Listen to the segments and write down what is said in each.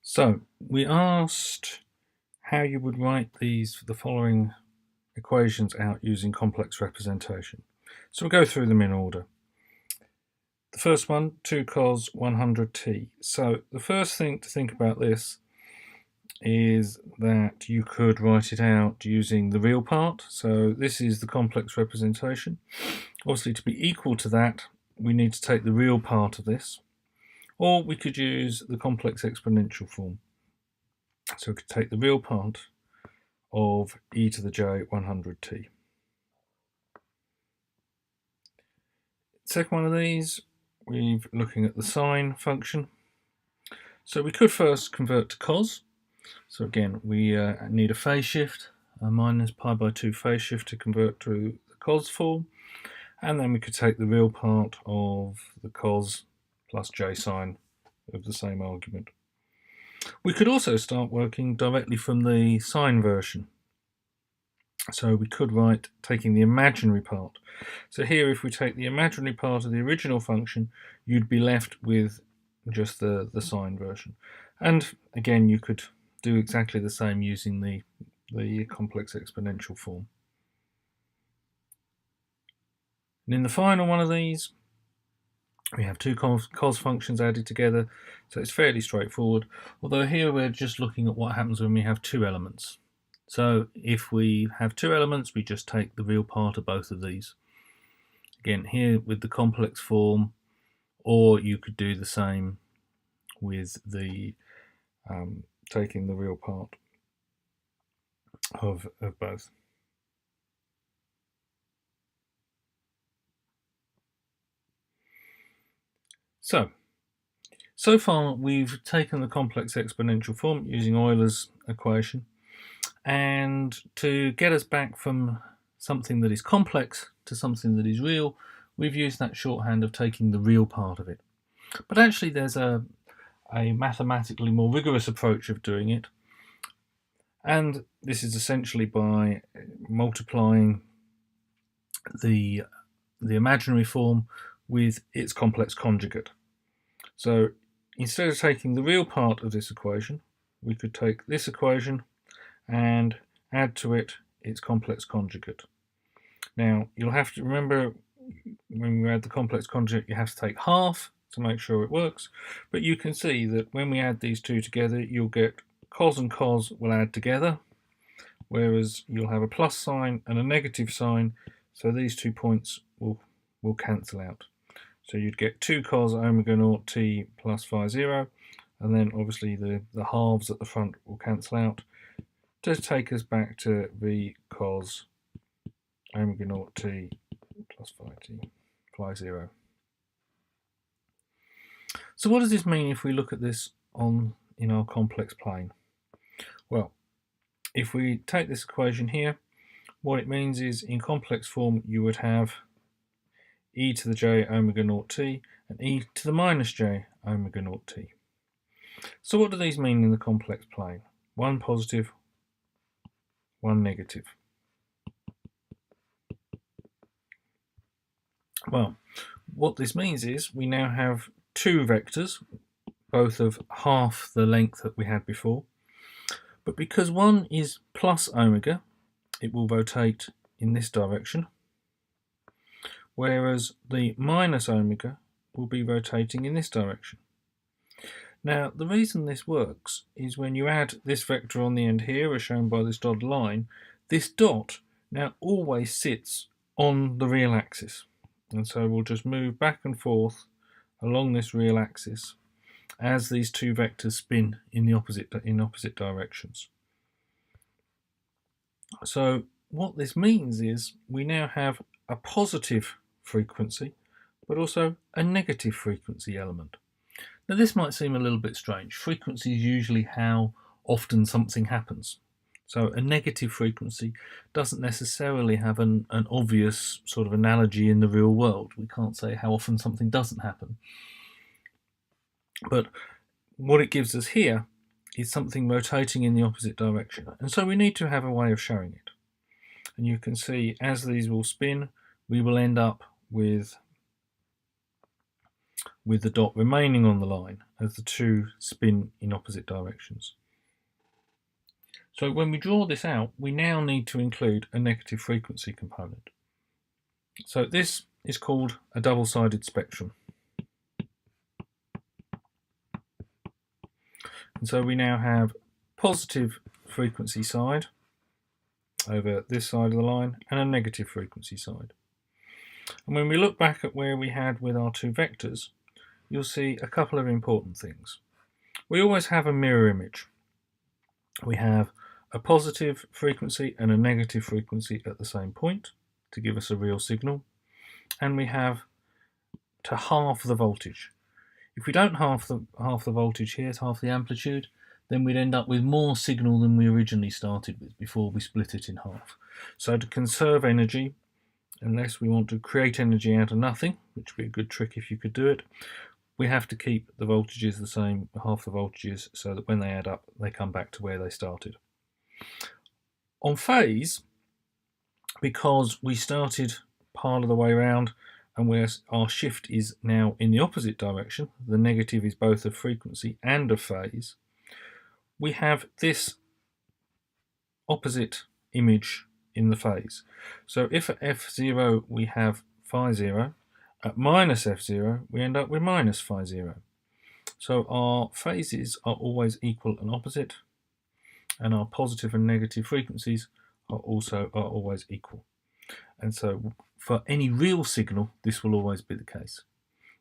So we asked how you would write the following equations out using complex representation. So we'll go through them in order. The first one, 2 cos 100t. So the first thing to think about this is that you could write it out using the real part. So this is the complex representation. Obviously, to be equal to that, we need to take the real part of this, or we could use the complex exponential form. So we could take the real part of e to the j 100t. Second one of these, we're looking at the sine function. So we could first convert to cos. So again, we need a phase shift, a minus pi by 2 phase shift to convert to the cos form. And then we could take the real part of the cos plus j sine of the same argument. We could also start working directly from the sine version. So we could write taking the imaginary part. So here, if we take the imaginary part of the original function, you'd be left with just the sine version. And again, you could do exactly the same using the complex exponential form. And in the final one of these, we have two cos functions added together, so it's fairly straightforward. Although here we're just looking at what happens when we have two elements. So if we have two elements, we just take the real part of both of these. Again, here with the complex form, or you could do the same with the taking the real part of both. So far we've taken the complex exponential form using Euler's equation, and to get us back from something that is complex to something that is real, we've used that shorthand of taking the real part of it. But actually there's a mathematically more rigorous approach of doing it, and this is essentially by multiplying the imaginary form with its complex conjugate. So instead of taking the real part of this equation, we could take this equation and add to it its complex conjugate. Now, you'll have to remember, when we add the complex conjugate, you have to take half to make sure it works. But you can see that when we add these two together, you'll get cos and cos will add together, whereas you'll have a plus sign and a negative sign, so these 2 points will cancel out. So you'd get 2 cos omega naught t plus phi 0, and then obviously the halves at the front will cancel out to take us back to v cos omega naught t plus phi 0. So what does this mean if we look at this in our complex plane? Well, if we take this equation here, what it means is in complex form you would have e to the j omega naught t and e to the minus j omega naught t. So what do these mean in the complex plane? One positive, one negative. Well, what this means is we now have two vectors, both of half the length that we had before, but because one is plus omega, it will rotate in this direction, whereas the minus omega will be rotating in this direction. Now, the reason this works is when you add this vector on the end here, as shown by this dotted line, this dot now always sits on the real axis. And so we'll just move back and forth along this real axis as these two vectors spin in opposite directions. So what this means is we now have a positive frequency, but also a negative frequency element. Now this might seem a little bit strange. Frequency is usually how often something happens. So a negative frequency doesn't necessarily have an obvious sort of analogy in the real world. We can't say how often something doesn't happen. But what it gives us here is something rotating in the opposite direction. And so we need to have a way of showing it. And you can see as these will spin, we will end up with with the dot remaining on the line as the two spin in opposite directions. So when we draw this out, we now need to include a negative frequency component. So this is called a double-sided spectrum. And so we now have positive frequency side over this side of the line and a negative frequency side. And when we look back at where we had with our two vectors, you'll see a couple of important things. We always have a mirror image. We have a positive frequency and a negative frequency at the same point to give us a real signal, and we have to half the voltage. If we don't half the voltage here, half the amplitude, then we'd end up with more signal than we originally started with before we split it in half. So to conserve energy, unless we want to create energy out of nothing, which would be a good trick if you could do it, we have to keep the voltages the same, half the voltages, so that when they add up, they come back to where they started. On phase, because we started part of the way around and where our shift is now in the opposite direction, the negative is both of frequency and of phase, we have this opposite image in the phase. So if at f0 we have phi 0, at minus f0 we end up with minus phi 0. So our phases are always equal and opposite, and our positive and negative frequencies are always equal. And so for any real signal, this will always be the case.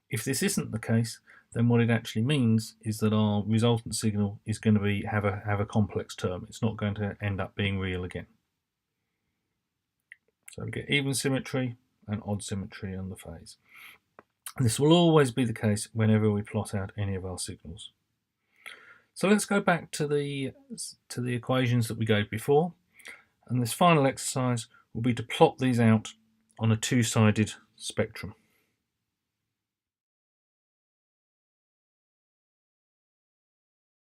If this isn't the case, then what it actually means is that our resultant signal is going to have a complex term. It's not going to end up being real again. So we get even symmetry and odd symmetry on the phase. And this will always be the case whenever we plot out any of our signals. So let's go back to the equations that we gave before, and this final exercise will be to plot these out on a two-sided spectrum.